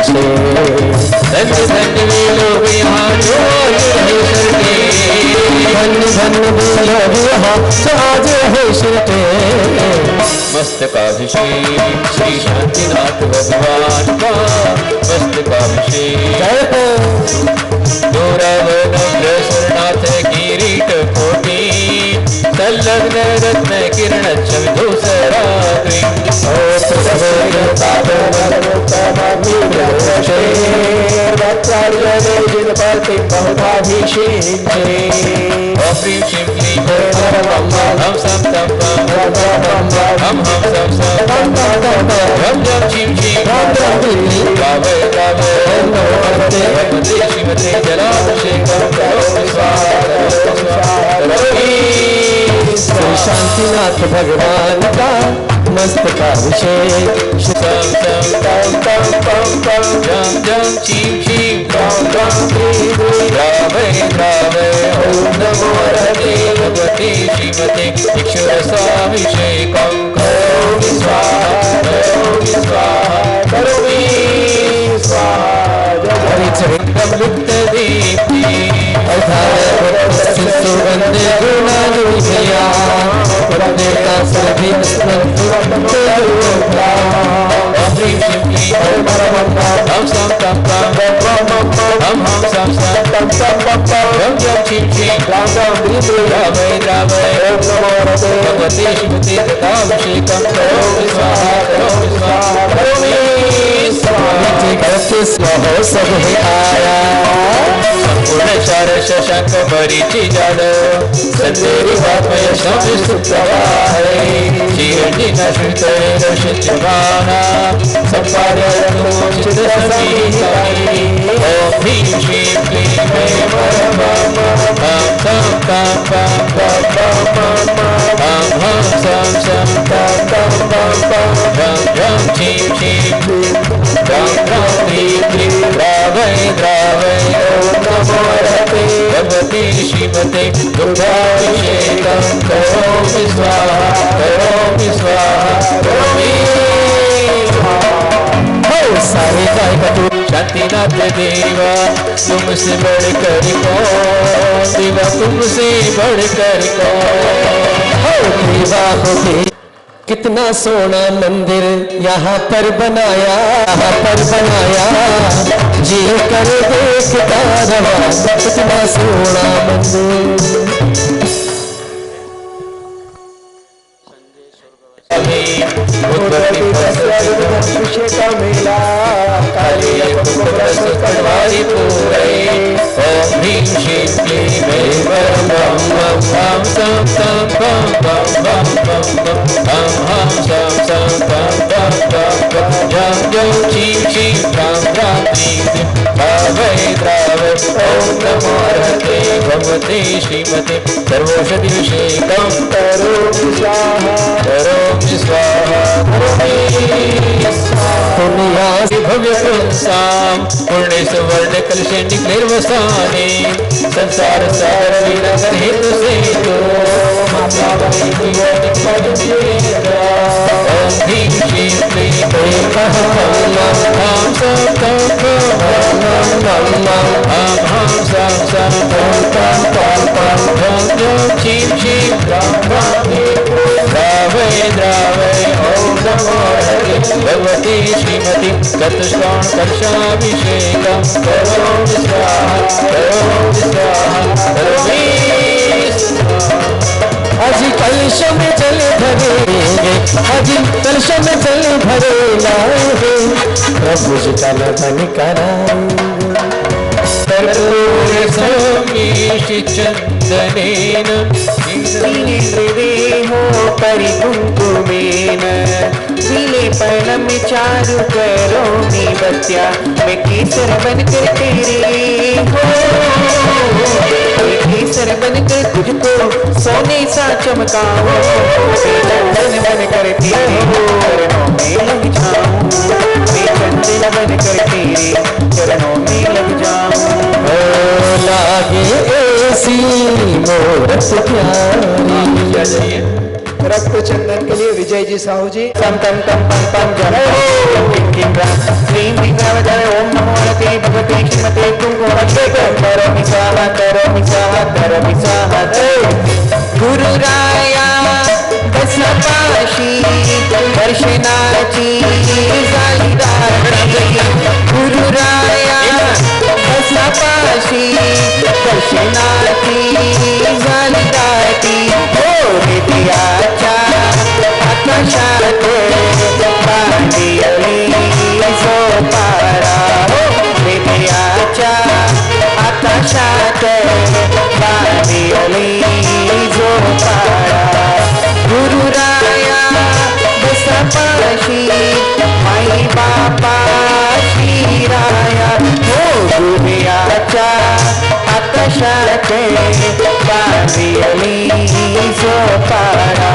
छे। धन्य धन्य वे लोग यहाँ जो आज है शरते, धन्य धन्य वे लोग यहाँ जो आज है शरते। मस्तकाभिषेक श्री शांतिनाथ भगवान का मस्तकाभिषेक। जय हो गौरव नम्र किरीट कोटि संलग्न रत्न किरण छविधूसरा हम सब तम हम सब हम जब छिम छिम गावे गावे भगवते श्रीमते जलाभिषेकं करोमि स्वाहा श्री शांतिनाथ भगवान का मस्तकाभिषेक। जम जम चीम चीम द्रावय द्रावय ओम नमो हरते भगवते श्रीमते इक्षुरसाभिषेकं करोमि स्वाहा करोमि स्वाहा करोमि स्वाहा। हरिचरित्रं लुप्तदीप्ति सुगंध गुणानुभया देवता सर्वे स्मृति हम सम तम हम सम हम जब छिम छिम द्रावय द्रावय भगवते श्रीमते जलाभिषेकं करोमि स्वाहा करोमि स्वाहा करोमि स्वाहा। करते स्वाहो सब है आया संपूर्ण चार शशांक परिचि जाल संदेरी वात्मय शब्द सुप्रभाते चिरंजी नश्रित रशितवाना संपाद्य चित संगीतानि ओम ह्रीं श्रीं क्लीं ऐं परमं हम तं तं पं पं हम हम सं सं तं तं पं रं रं चीं चीं रं रं क्लीं क्लीं द्रावय द्रावय ओम नमो हरते भगवते श्रीमते दुग्धाभिषेकं करोमि स्वाहा करोमि स्वाहा करोमि स्वाहा। सारे गायक शांतिनाथ देवा तुमसे बढ़कर कौन देवा तुमसे बढ़कर कौन देवा हो। कितना सोना मंदिर यहाँ पर बनाया जी कर देखता रहा कितना सोना मंदिर। मेला काली पटवारी पूरे ओम ह्रीं श्रीं क्लीं ऐं परमं हम सं तं पं हम हम सं सं पं जं जं चीं चीं त्रां त्रां क्लीं द्रावय द्रावय ओम नमो हरते भगवते श्रीमते सर्वौषधिभिषेकं करोमि स्वाहा करोमि स्वाहा करोमि स्वाहा। भव्य पुंसाम पूर्ण सुवर्ण कलशे निक्लेर्वसाने संसार सागर विनगर हेतु से तो ओम ह्रीं श्रीं क्लीं ऐं परमं हम सं तं हम सं सं तं जं चीं चीं द्रावय द्रावय ओम नमो हरते भगवते श्रीमति चतुष्कोण कलशाभिषेकं करोमि स्वाहा करोमि स्वाहा करोमि स्वाहा। अजी कलश में जल भरेंगे अजी कलश में जल भरे लाएंगे प्रभु जी का लगन कराएंगे कर्पूर समीशि चंदनेन हो परिकुंकुमेन विलेपनम चारु करोमि बत्या मैं केसर बनकर तेरे हो केसर बनकर तुझको सोने सा चमकाऊं चंदन बनकर तेरे चरणों में लग जाऊं मैं चंदन बनकर तेरे चरणों में लग जाऊं। लागे ऐसी मोहब्बत प्यारी रक्त चंदन के लिए विजय जी साहू जी। तम तम तम पम पम जय हो किं किं राम क्लीं क्लीं राम जय ओम नमो रते भगवते श्रीमते कुंकुम करोमि स्वाहा करोमि स्वाहा करोमि स्वाहा गुरु राया बसपाशी दर्शनाची झाली दाटी गुरु राया बसपाशी दर्शनाची झाली दाटी हो हृदयाच्या आकाशात बांधियली झोपाळा हो हृदयाच्या आकाशात बांधियली झोपाळा गुरुराया बसपाशी माई बापा शिराया हो गुरुयाच्या आकाशात बांधियली झोपाळा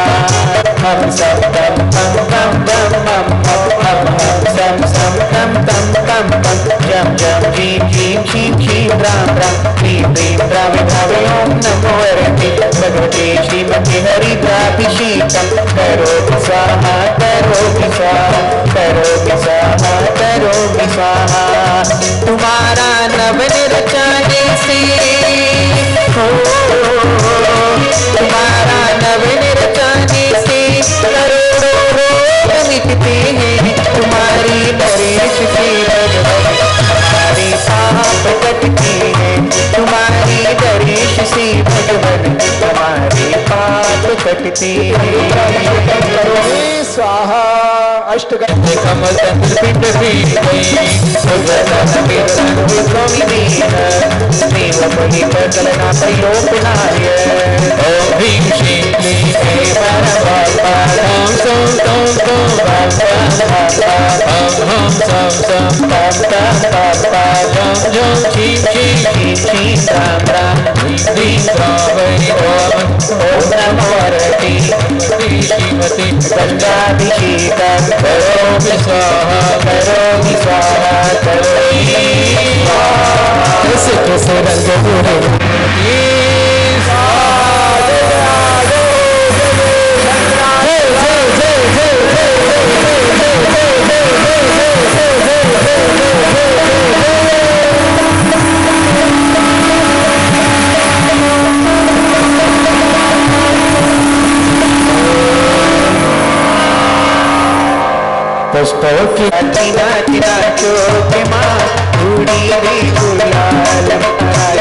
हम सब तम तम तम तम तम हम हम सम सम तम तम तम तम जम जम जीम जीम शीम शीम राम राम क्लीं क्लीं राम भावे ओम नमो रते भगवते श्रीमते हरिद्राभिषेकं करोमि स्वाहा करोमि स्वाहा करोमि स्वाहा करोमि स्वाहा तुम्हारा नवनिर्चाने से हो तुम्हारा नवनिर्चाने से करोड़ों रोग मिटते हैं तुम्हारी नरेश से भगवान हमारे पाप कटते हैं तुम्हारी नरेश से भगवान हमारे पाप कटते हैं स्वाहा अष्टगण कमल पिंड स्वामी देव मुनि कलना परिलोकनाय ओम ह्रीं श्रीं क्लीं क्लीं परमात्मा सों सों सों हम सम सम तम तम पापा जम जम शीं शीं शीं शीं राम राम ह्रीं स्वामी ओम नमो रते श्रीमती दंडाभिषेकं करोमि स्वाहा करोमि स्वाहा करोमि स्वाहा कैसे कैसे रंग पूरे पुष्पों की नाची नाचो के माँ उड़ी रे गुलाल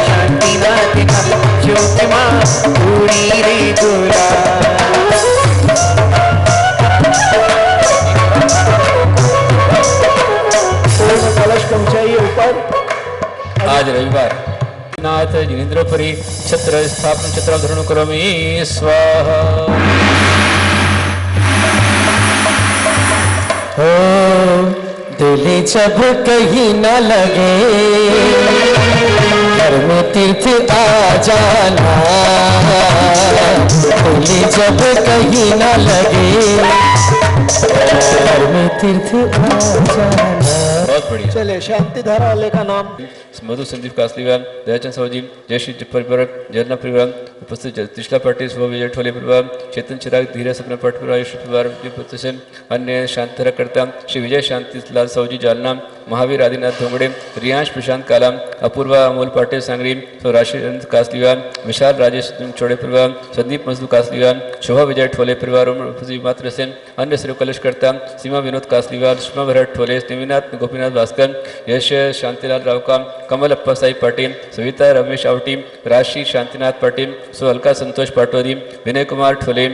शांति नाची नाचो के माँ उड़ी रे गुलाल कलश पहुंचाइए ऊपर। आज रविवार नाथ जिनेन्द्रपुरी छत्र स्थापन छत्राधरण करोमि स्वाहा हो दिल जब कहीं न लगे धर्म तीर्थ आ जाना दिल जब कहीं न लगे धर्म तीर्थ आ जाना। बहुत बढ़िया। चले शांति धारा वाले का नाम मधु संदीप कासलीवाल दयाचंद साहू जय श्री परिवार जयना परिवार उपस्थित त्रिशला पाटिल सुबह विजय ठोले परिवार चेतन चिराग धीरे सपना पाट परिवार परिवार से अन्य शांतरा करता श्री विजय शांति लाल साहू जी जालना महावीर आदिनाथ धोंगड़े रियांश प्रशांत काला अपूर्वा अमोल पाटिल सांगरी राशि कासलीवाल विशाल राजेश चौड़े परिवार संदीप मजदू कासलीवाल शोभा विजय ठोले परिवार मात्र सेन अन्य सर्व कलश करता सीमा विनोद कासलीवाल सुषमा भरत ठोले देवीनाथ गोपीनाथ भास्कर यश शांतिलाल रावका कमल अप्पा साई पाटिल सविता रमेश आवटी राशि शांतिनाथ पाटिल सुहल्का संतोष पाटोदी विनय कुमार ठोले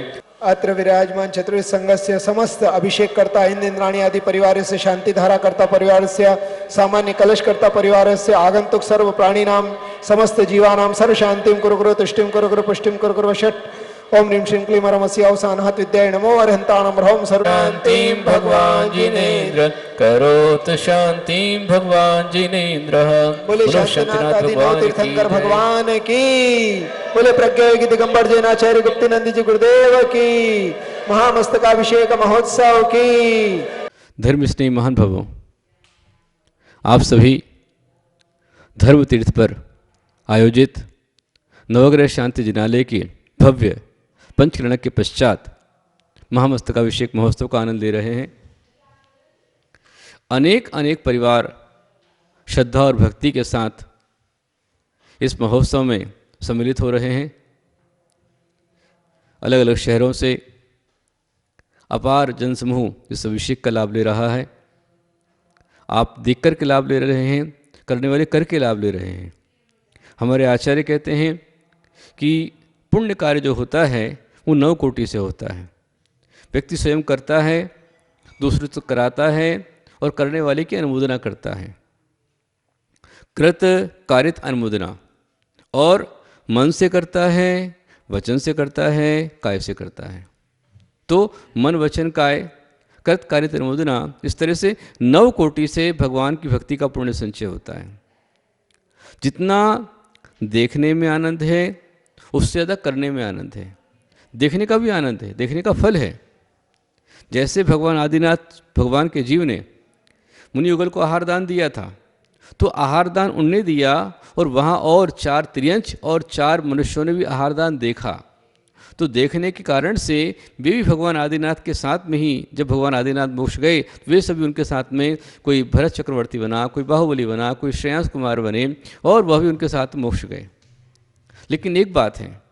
अत्र विराजमान चतुर्थ संघस्य समस्त अभिषेक करता इंद्र इंद्राणी आदि परिवार से शांति धारा करता परिवार से सामान्य कलश करता परिवार से आगंतुक सर्व प्राणी नाम समस्त जीवानाम सर्व शांतिम कुरु कुरु तुष्टिम कुरु कुरु पुष्टिम कुरु कुरु वषट ओम ह्रीं श्रीं क्लीं परमस्य अवसानहत विद्याय नमो अर्हन्ताणं ह्रौं शांतिं भगवान जिनेन्द्र करोत शांतिं भगवान जिनेन्द्र बोले शांतिनाथ आदि नौ तीर्थंकर भगवान की बोले प्रज्ञा योगी दिगंबर जैनाचार्य गुप्ती नंदी जी गुरुदेव की महामस्तकाभिषेक महोत्सव की। धर्म स्नेही महान भवों, आप सभी धर्म तीर्थ पर आयोजित नवग्रह शांति जिनालय की भव्य पंचकर्ण के पश्चात महामस्तकाभिषेक महोत्सव का आनंद ले रहे हैं। अनेक अनेक परिवार श्रद्धा और भक्ति के साथ इस महोत्सव में सम्मिलित हो रहे हैं। अलग अलग शहरों से अपार जनसमूह इस अभिषेक का लाभ ले रहा है। आप देखकर के लाभ ले रहे हैं, करने वाले करके लाभ ले रहे हैं। हमारे आचार्य कहते हैं कि पुण्य कार्य जो होता है वो 9 कोटि से होता है। व्यक्ति स्वयं करता है, दूसरे को कराता है और करने वाले की अनुमोदना करता है। कृत कारित अनुमोदना, और मन से करता है, वचन से करता है, काय से करता है। तो मन वचन काय कृत कारित अनुमोदना, इस तरह से 9 कोटि से भगवान की भक्ति का पुण्य संचय होता है। जितना देखने में आनंद है उससे ज़्यादा करने में आनंद है। देखने का भी आनंद है, देखने का फल है। जैसे भगवान आदिनाथ भगवान के जीव ने मुनि युगल को आहार दान दिया था, तो आहार दान उनने दिया और वहाँ और 4 त्रियंच और 4 मनुष्यों ने भी आहार दान देखा। तो देखने के कारण से वे भी भगवान आदिनाथ के साथ में ही, जब भगवान आदिनाथ मोक्ष गए तो वे सभी उनके साथ में, कोई भरत चक्रवर्ती बना, कोई बाहुबली बना, कोई श्रेयांस कुमार बने और वह भी उनके साथ मोक्ष गए। लेकिन एक बात है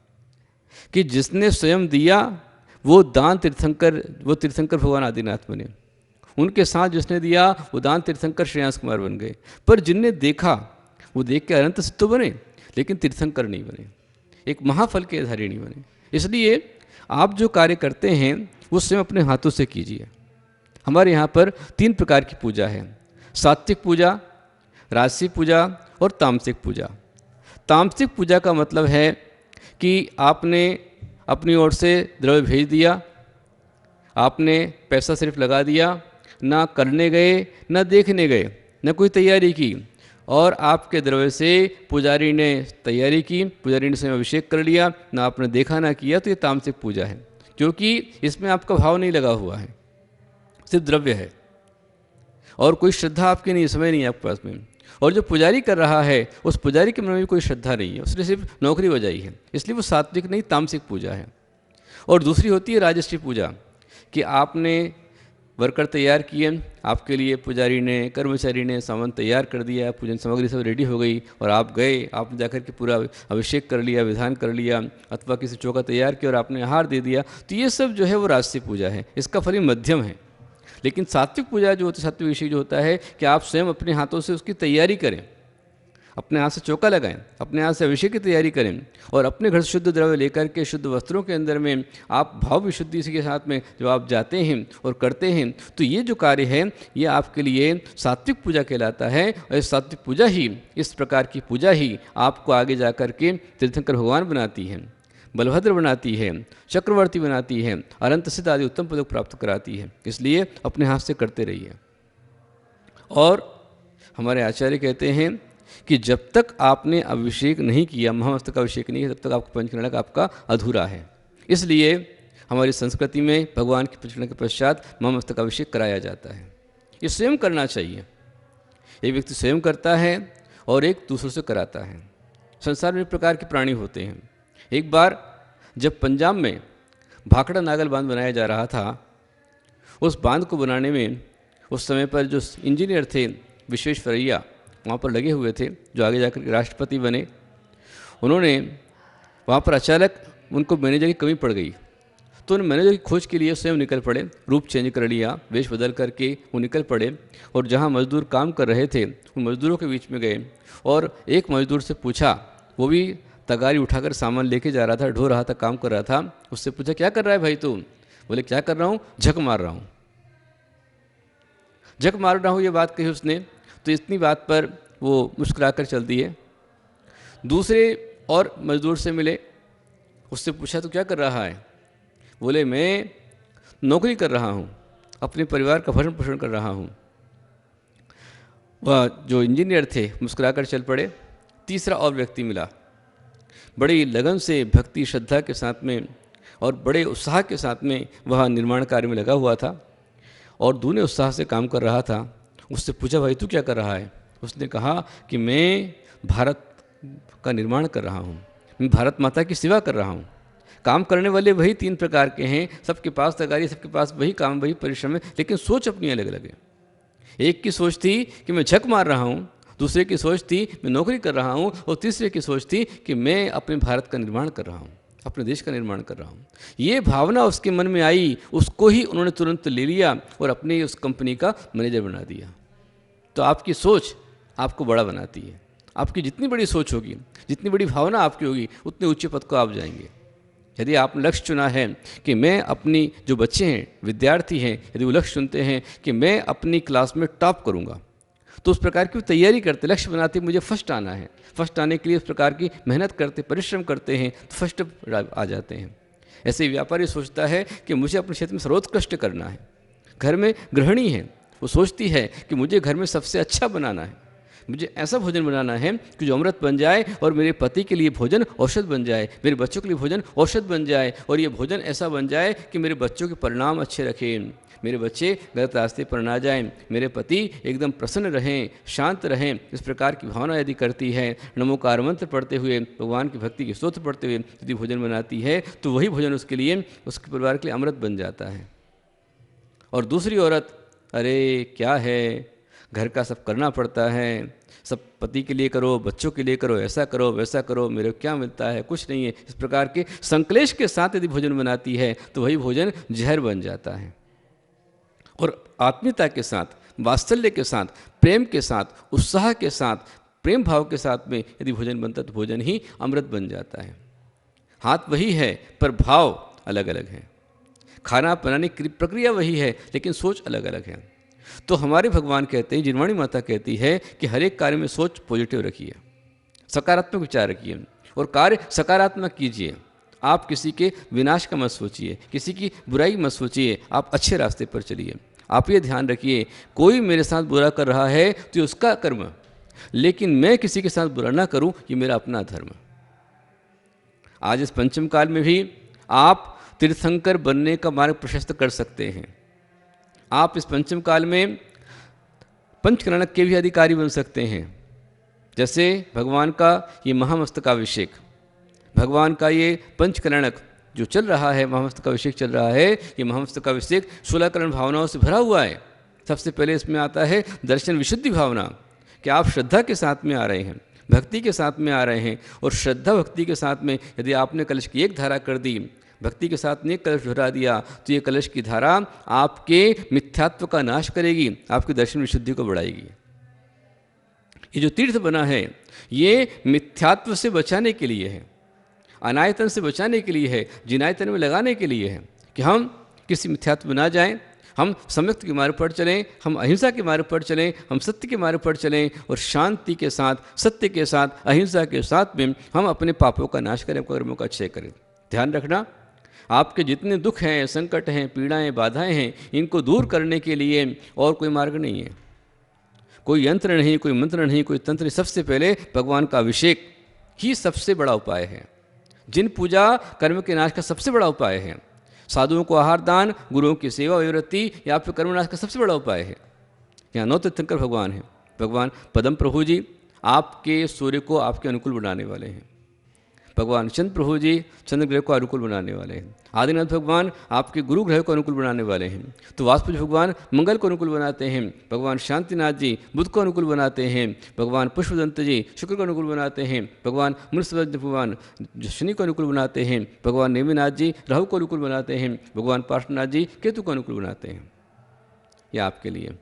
कि जिसने स्वयं दिया वो दान तीर्थंकर, वो तीर्थंकर भगवान आदिनाथ बने। उनके साथ जिसने दिया वो दान तीर्थंकर श्रेयांस कुमार बन गए। पर जिनने देखा वो देख के अनंत सिद्ध तो बने, लेकिन तीर्थंकर नहीं बने, एक महाफल के आधारी नहीं बने। इसलिए आप जो कार्य करते हैं वो स्वयं अपने हाथों से कीजिए। हमारे यहाँ पर 3 प्रकार की पूजा है, सात्विक पूजा, राजसिक पूजा और तामसिक पूजा। तामसिक पूजा का मतलब है कि आपने अपनी ओर से द्रव्य भेज दिया, आपने पैसा सिर्फ लगा दिया, ना करने गए ना देखने गए, ना कोई तैयारी की, और आपके द्रव्य से पुजारी ने तैयारी की, पुजारी ने स्वयं अभिषेक कर लिया, ना आपने देखा ना किया, तो ये तामसिक पूजा है। क्योंकि इसमें आपका भाव नहीं लगा हुआ है, सिर्फ द्रव्य है और कोई श्रद्धा आपकी नहीं, समय नहीं है आपके पास में। और जो पुजारी कर रहा है उस पुजारी के मन में भी कोई श्रद्धा नहीं है, उसने सिर्फ नौकरी बजाई है, इसलिए वो सात्विक नहीं तामसिक पूजा है। और दूसरी होती है राजस्वी पूजा, कि आपने वर्कर तैयार किए, आपके लिए पुजारी ने, कर्मचारी ने सामान तैयार कर दिया, पूजन सामग्री सब रेडी हो गई और आप गए, आपने जाकर के पूरा अभिषेक कर लिया, विधान कर लिया, अथवा किसी चौका तैयार किया और आपने आहार दे दिया। तो ये सब जो है वो राजसी पूजा है, इसका फल मध्यम है। लेकिन सात्विक पूजा जो होती है, सात्विक विषय जो होता है कि आप स्वयं अपने हाथों से उसकी तैयारी करें, अपने हाथ से चौका लगाएं, अपने हाथ से अभिषेक की तैयारी करें और अपने घर से शुद्ध द्रव्य लेकर के शुद्ध वस्त्रों के अंदर में आप भाव विशुद्धि के साथ में जब आप जाते हैं और करते हैं, तो ये जो कार्य है ये आपके लिए सात्विक पूजा कहलाता है। और इस सात्विक पूजा ही, इस प्रकार की पूजा ही आपको आगे जा कर के तीर्थंकर भगवान बनाती है, बलभद्र बनाती है, चक्रवर्ती बनाती है, अनंत सिद्ध आदि उत्तम पदक प्राप्त कराती है। इसलिए अपने हाथ से करते रहिए। और हमारे आचार्य कहते हैं कि जब तक आपने अभिषेक नहीं किया, महामस्तक का अभिषेक नहीं है, तब तक आपका पंचकर्णक आपका अधूरा है। इसलिए हमारी संस्कृति में भगवान के पंचकर्णक के पश्चात महामस्तक का अभिषेक कराया जाता है। ये स्वयं करना चाहिए, एक व्यक्ति स्वयं करता है और एक दूसरों से कराता है। संसार में एक प्रकार के प्राणी होते हैं। एक बार जब पंजाब में भाखड़ा नागल बांध बनाया जा रहा था, उस बांध को बनाने में उस समय पर जो इंजीनियर थे विश्वेश्वरैया वहाँ पर लगे हुए थे, जो आगे जाकर के राष्ट्रपति बने। उन्होंने वहाँ पर अचानक उनको मैनेजर की कमी पड़ गई, तो उन मैनेजर की खोज के लिए स्वयं निकल पड़े, रूप चेंज कर लिया, वेश बदल करके वो निकल पड़े और जहाँ मजदूर काम कर रहे थे उन मजदूरों के बीच में गए और एक मजदूर से पूछा, वो भी तगारी उठाकर सामान लेके जा रहा था, ढो रहा था, काम कर रहा था, उससे पूछा क्या कर रहा है भाई तू? बोले क्या कर रहा हूँ, झक मार रहा हूँ। झक मार रहा हूँ ये बात कही उसने, तो इतनी बात पर वो मुस्कुरा कर चल दिए। दूसरे और मजदूर से मिले, उससे पूछा तो क्या कर रहा है? बोले मैं नौकरी कर रहा हूँ, अपने परिवार का भरण पोषण कर रहा हूँ। वह जो इंजीनियर थे मुस्कुरा कर चल पड़े। तीसरा और व्यक्ति मिला, बड़ी लगन से, भक्ति श्रद्धा के साथ में और बड़े उत्साह के साथ में वह निर्माण कार्य में लगा हुआ था और दूने उत्साह से काम कर रहा था। उससे पूछा भाई तू क्या कर रहा है? उसने कहा कि मैं भारत का निर्माण कर रहा हूँ, मैं भारत माता की सेवा कर रहा हूँ। काम करने वाले वही 3 प्रकार के हैं, सबके पास तगारी, सबके पास वही काम, वही परिश्रम है, लेकिन सोच अपनी अलग अलग है। एक की सोच थी कि मैं झक मार रहा हूँ, दूसरे की सोच थी मैं नौकरी कर रहा हूँ, और तीसरे की सोच थी कि मैं अपने भारत का निर्माण कर रहा हूँ, अपने देश का निर्माण कर रहा हूँ। ये भावना उसके मन में आई, उसको ही उन्होंने तुरंत ले लिया और अपनी उस कंपनी का मैनेजर बना दिया। तो आपकी सोच आपको बड़ा बनाती है। आपकी जितनी बड़ी सोच होगी, जितनी बड़ी भावना आपकी होगी, उतने ऊंचे पद को आप जाएंगे। यदि आपने लक्ष्य चुना है कि मैं अपनी जो बच्चे हैं, विद्यार्थी हैं, यदि वो लक्ष्य चुनते हैं कि मैं अपनी क्लास में टॉप करूँगा, तो उस प्रकार की तैयारी करते, लक्ष्य बनाते, मुझे फर्स्ट आना है, फर्स्ट आने के लिए उस प्रकार की मेहनत करते, परिश्रम करते हैं, तो फर्स्ट आ जाते हैं। ऐसे ही व्यापारी सोचता है कि मुझे अपने क्षेत्र में सर्वोत्कृष्ट करना है। घर में गृहिणी है, वो सोचती है कि मुझे घर में सबसे अच्छा बनाना है, मुझे ऐसा भोजन बनाना है कि जो अमृत बन जाए और मेरे पति के लिए भोजन औषध बन जाए, मेरे बच्चों के लिए भोजन औषध बन जाए, और ये भोजन ऐसा बन जाए कि मेरे बच्चों के परिणाम अच्छे रखें, मेरे बच्चे गलत रास्ते पर ना जाएं, मेरे पति एकदम प्रसन्न रहें, शांत रहें। इस प्रकार की भावना यदि करती है, नमोकार मंत्र पढ़ते हुए, भगवान की भक्ति की स्तोत्र पढ़ते हुए यदि भोजन बनाती है, तो वही भोजन उसके लिए, उसके परिवार के लिए अमृत बन जाता है। और दूसरी औरत, अरे क्या है, घर का सब करना पड़ता है, सब पति के लिए करो, बच्चों के लिए करो, ऐसा करो, वैसा करो, मेरे को क्या मिलता है, कुछ नहीं है। इस प्रकार के संक्लेश के साथ यदि भोजन बनाती है, तो वही भोजन जहर बन जाता है। और आत्मीयता के साथ, वात्सल्य के साथ, प्रेम के साथ, उत्साह के साथ, प्रेम भाव के साथ में यदि भोजन बनता है, तो भोजन ही अमृत बन जाता है। हाथ वही है पर भाव अलग अलग है, खाना बनाने की प्रक्रिया वही है लेकिन सोच अलग अलग है। तो हमारे भगवान कहते हैं, जिनवाणी माता कहती है कि हर एक कार्य में सोच पॉजिटिव रखिए, सकारात्मक विचार रखिए और कार्य सकारात्मक कीजिए। आप किसी के विनाश का मत सोचिए, किसी की बुराई मत सोचिए, आप अच्छे रास्ते पर चलिए। आप ये ध्यान रखिए, कोई मेरे साथ बुरा कर रहा है तो ये उसका कर्म, लेकिन मैं किसी के साथ बुरा ना करूं, ये मेरा अपना धर्म। आज इस पंचम काल में भी आप तीर्थंकर बनने का मार्ग प्रशस्त कर सकते हैं। आप इस पंचम काल में पंचकरणक के भी अधिकारी बन सकते हैं। जैसे भगवान का ये महामस्तकाभिषेक, भगवान का ये पंचकरणक जो चल रहा है, महामस्तकाभिषेक चल रहा है, ये महामस्तकाभिषेक 16 करण भावनाओं से भरा हुआ है। सबसे पहले इसमें आता है दर्शन विशुद्धि भावना, कि आप श्रद्धा के साथ में आ रहे हैं, भक्ति के साथ में आ रहे हैं। और श्रद्धा भक्ति के साथ में यदि आपने कलश की एक धारा कर दी, भक्ति के साथ ने कलश भरा दिया, तो ये कलश की धारा आपके मिथ्यात्व का नाश करेगी, आपकी दर्शन विशुद्धि को बढ़ाएगी। ये जो तीर्थ बना है, ये मिथ्यात्व से बचाने के लिए है, अनायतन से बचाने के लिए है, जिनायतन में लगाने के लिए है, कि हम किसी मिथ्यात्व में ना जाएं, हम सम्यक्त के मार्ग पर चलें, हम अहिंसा के मार्ग पर चलें, हम सत्य के मार्ग पर चलें, और शांति के साथ, सत्य के साथ, अहिंसा के साथ में हम अपने पापों का नाश करें, कर्मों का क्षय करें। ध्यान रखना, आपके जितने दुख हैं, संकट हैं, पीड़ाएं, बाधाएं हैं, इनको दूर करने के लिए और कोई मार्ग नहीं है, कोई यंत्र नहीं, कोई मंत्र नहीं, कोई तंत्र। सबसे पहले भगवान का अभिषेक ही सबसे बड़ा उपाय है। जिन पूजा कर्म के नाश का सबसे बड़ा उपाय है, साधुओं को आहार दान, गुरुओं की सेवा विवृत्ति, या फिर कर्मनाश का सबसे बड़ा उपाय है। यहाँ 9 तीर्थंकर भगवान हैं। भगवान पदम प्रभु जी आपके सूर्य को आपके अनुकूल बनाने वाले हैं। भगवान चंद्र प्रभु जी चंद्र ग्रह को अनुकूल बनाने वाले हैं। आदिनाथ भगवान आपके गुरु ग्रह को अनुकूल बनाने वाले हैं। तो वास्तु भगवान मंगल को अनुकूल बनाते हैं। भगवान शांतिनाथ जी बुध को अनुकूल बनाते हैं। भगवान पुष्पदंत जी शुक्र को अनुकूल बनाते हैं। भगवान मृषभंज भगवान शनि को अनुकूल बनाते हैं। भगवान नेमिनाथ जी राहु को अनुकूल बनाते हैं। भगवान पार्श्वनाथ जी केतु को अनुकूल बनाते हैं। यह आपके लिए।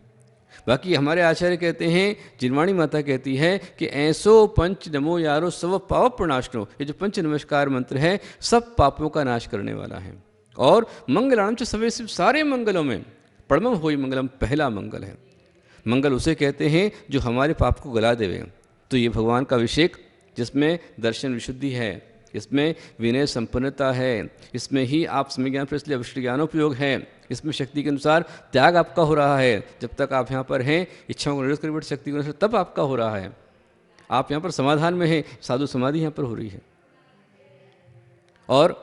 बाकी हमारे आचार्य कहते हैं, जिनवाणी माता कहती है कि ऐसो पंच नमो यारो सब पाप प्रणाशनो। ये जो पंच नमस्कार मंत्र है सब पापों का नाश करने वाला है। और मंगलाम च सवे, सारे मंगलों में परमम होई मंगलम पहला मंगल है। मंगल उसे कहते हैं जो हमारे पाप को गला देवे। तो ये भगवान का अभिषेक जिसमें दर्शन विशुद्धि है, इसमें विनय संपन्नता है, इसमें ही आप समय ज्ञान पर इसलिए अवश्य ज्ञानोपयोग है, इसमें शक्ति के अनुसार त्याग आपका हो रहा है। जब तक आप यहाँ पर हैं इच्छाओं को निरोध कर बैठ शक्ति के अनुसार तब आपका हो रहा है। आप यहाँ पर समाधान में हैं, साधु समाधि यहाँ पर हो रही है और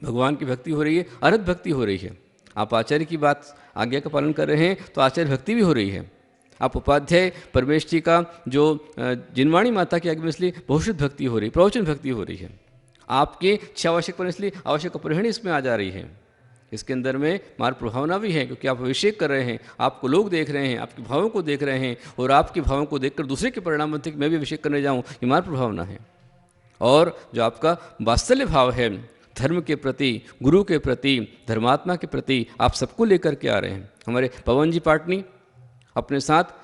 भगवान की भक्ति हो रही है, अरहत भक्ति हो रही है। आप आचार्य की बात आज्ञा का पालन कर रहे हैं तो आचार्य भक्ति भी हो रही है। आप उपाध्याय परमेश जी का जो जिनवाणी माता की आज्ञा में इसलिए बहुश्रुत भक्ति हो रही, प्रवचन भक्ति हो रही है। आपके 6 आवश्यक पर, इसलिए आवश्यक अपरिहणी इसमें आ जा रही है। इसके अंदर में मार्ग प्रभावना भी है, क्योंकि आप अभिषेक कर रहे हैं, आपको लोग देख रहे हैं, आपके भावों को देख रहे हैं, और आपके भावों को देखकर दूसरे के परिणाम बनते कि मैं भी अभिषेक करने जाऊँ, ये मार्ग प्रभावना है। और जो आपका वात्सल्य भाव है धर्म के प्रति, गुरु के प्रति, धर्मात्मा के प्रति, आप सबको लेकर के आ रहे हैं। हमारे पवन जी पाटनी अपने साथ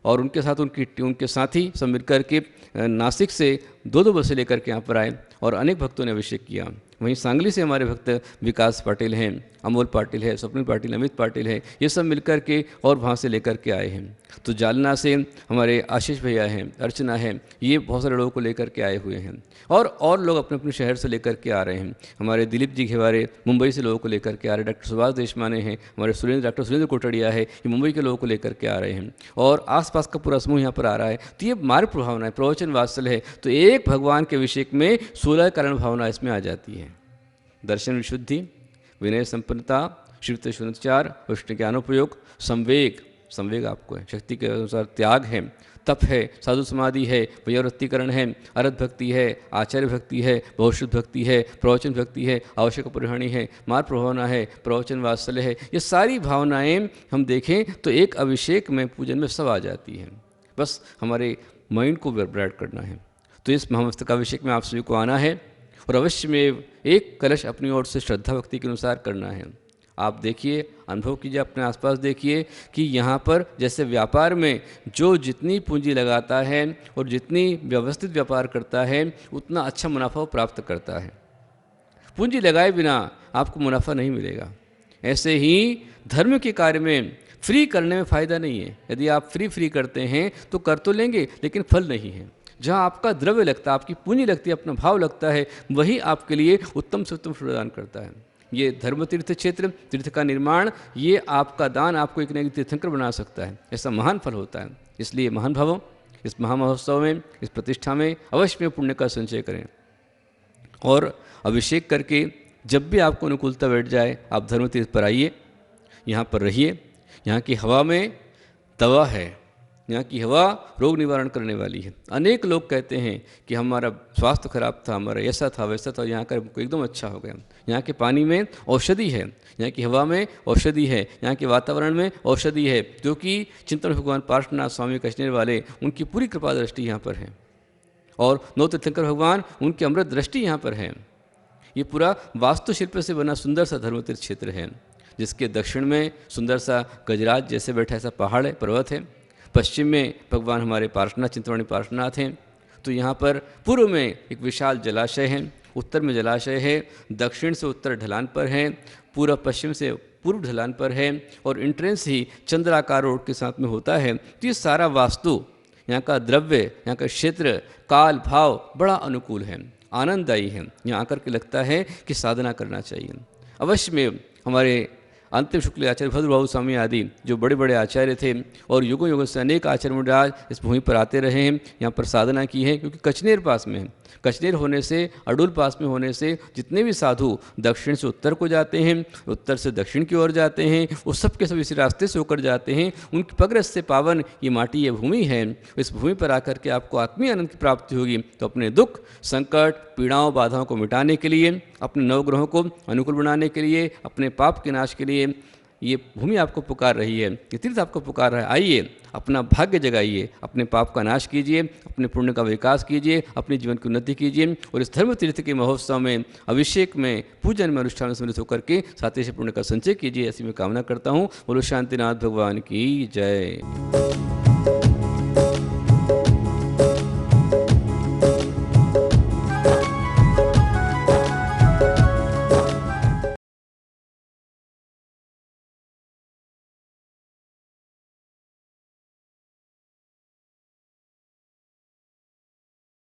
और उनके साथ उनके साथी सब मिलकर के नासिक से 2-2 बसें लेकर के यहाँ पर आए और अनेक भक्तों ने अभिषेक किया। वहीं सांगली से हमारे भक्त विकास पाटिल हैं, अमोल पाटिल है, स्वप्निल पाटिल, अमित पाटिल है, ये सब मिलकर के और वहाँ से लेकर के आए हैं। तो जालना से हमारे आशीष भैया हैं, अर्चना है, ये बहुत सारे लोगों को लेकर के आए हुए हैं, और लोग अपने अपने शहर से लेकर के आ रहे हैं। हमारे दिलीप जी घेवारे मुंबई से लोगों को लेकर के आ रहे हैं, डॉक्टर सुभाष देशमाने हैं, हमारे डॉक्टर सुरेंद्र कोटड़िया है, ये मुंबई के लोगों को लेकर के आ रहे हैं, और आसपास का पूरा समूह यहाँ पर आ रहा है। तो ये मार्ग प्रभावना है, प्रवचन वात्सल्य है। तो एक भगवान के अभिषेक में 16 कारण भावना इसमें आ जाती है। दर्शन विशुद्धि, विनय संपन्नता, श्रीत शुद्धाचार, विष्णु ज्ञानोपयोग, संवेग आपको है, शक्ति के अनुसार त्याग है, तप है, साधु समाधि है, वयोवृत्तिकरण है, अरथ भक्ति है, आचार्य भक्ति है, बहुशुद्ध भक्ति है, प्रवचन भक्ति है, आवश्यक अपरिहणी है, मार्ग प्रभावना है, प्रवचन वात्सल्य है। ये सारी भावनाएं हम देखें तो एक अभिषेक में, पूजन में सब आ जाती हैं। बस हमारे माइंड को ब्राइट करना है। तो इस महामस्तकाभिषेक में आप सभी को आना है और अवश्य में एक कलश अपनी ओर से श्रद्धा भक्ति के अनुसार करना है। आप देखिए, अनुभव कीजिए, अपने आसपास देखिए कि यहाँ पर जैसे व्यापार में जो जितनी पूंजी लगाता है और जितनी व्यवस्थित व्यापार करता है उतना अच्छा मुनाफा वो प्राप्त करता है। पूंजी लगाए बिना आपको मुनाफा नहीं मिलेगा। ऐसे ही धर्म के कार्य में फ्री करने में फ़ायदा नहीं है। यदि आप फ्री करते हैं तो कर तो लेंगे लेकिन फल नहीं है। जहाँ आपका द्रव्य लगता है, आपकी पूंजी लगती है, अपना भाव लगता है, वही आपके लिए उत्तम से उत्तम प्रदान करता है। ये धर्म तीर्थ क्षेत्र, तीर्थ का निर्माण, ये आपका दान आपको एक नई तीर्थंकर बना सकता है। ऐसा महान फल होता है। इसलिए महान भवों, इस महामहोत्सव में, इस प्रतिष्ठा में अवश्य में पुण्य का संचय करें और अभिषेक करके जब भी आपको अनुकूलता बैठ जाए आप धर्म तीर्थ पर आइए, यहाँ पर रहिए। यहाँ की हवा में दवा है, यहाँ की हवा रोग निवारण करने वाली है। अनेक लोग कहते हैं कि हमारा स्वास्थ्य खराब था, हमारा ऐसा था वैसा था, यहाँ का एकदम अच्छा हो गया। यहाँ के पानी में औषधि है, यहाँ की हवा में औषधि है, यहाँ के वातावरण में औषधि है, क्योंकि चिंतन भगवान पार्श्वनाथ स्वामी कश्मीर वाले, उनकी पूरी कृपा दृष्टि यहाँ पर है और 9 तीर्थंकर भगवान, उनकी अमृत दृष्टि यहाँ पर है। ये पूरा वास्तुशिल्प से बना सुंदर सा धर्मतीर्थ क्षेत्र है, जिसके दक्षिण में सुंदर सा गजराज जैसे बैठा ऐसा पहाड़ है, पर्वत है। पश्चिम में भगवान हमारे पार्श्वनाथ, चिंतनवाणी पार्श्वनाथ हैं। तो यहाँ पर पूर्व में एक विशाल जलाशय है, उत्तर में जलाशय है, दक्षिण से उत्तर ढलान पर है, पूर्व पश्चिम से पूर्व ढलान पर है, और एंट्रेंस ही चंद्राकार रोड के साथ में होता है। तो ये सारा वास्तु, यहाँ का द्रव्य, यहाँ का क्षेत्र, काल भाव बड़ा अनुकूल है, आनंददायी है। यहाँ आकर के लगता है कि साधना करना चाहिए। अवश्य में हमारे अंतिम शुक्ल आचार्य भद्रबाहु स्वामी आदि जो बड़े बड़े आचार्य थे और युगों युगों से अनेक आचार्य मुंडाज इस भूमि पर आते रहे हैं, यहाँ पर साधना की है। क्योंकि कचनेर पास में है, कचनेर होने से, अडुल पास में होने से जितने भी साधु दक्षिण से उत्तर को जाते हैं, उत्तर से दक्षिण की ओर जाते हैं, उस सब के सब इसी रास्ते से होकर जाते हैं। उनकी पगरस से पावन ये माटी, ये भूमि है। इस भूमि पर आकर के आपको आत्मीय आनंद की प्राप्ति होगी। तो अपने दुख, संकट, पीड़ाओं, बाधाओं को मिटाने के लिए, अपने नवग्रहों को अनुकूल बनाने के लिए, अपने पाप के नाश के लिए ये भूमि आपको पुकार रही है, ये तीर्थ आपको पुकार रहा है। आइए, अपना भाग्य जगाइए, अपने पाप का नाश कीजिए, अपने पुण्य का विकास कीजिए, अपने जीवन की उन्नति कीजिए और इस धर्म तीर्थ के महोत्सव में, अभिषेक में, पूजन में, अनुष्ठान में सम्मिलित होकर के साथ ही पुण्य का संचय कीजिए। ऐसी मैं कामना करता हूँ। बोलो शांतिनाथ भगवान की जय।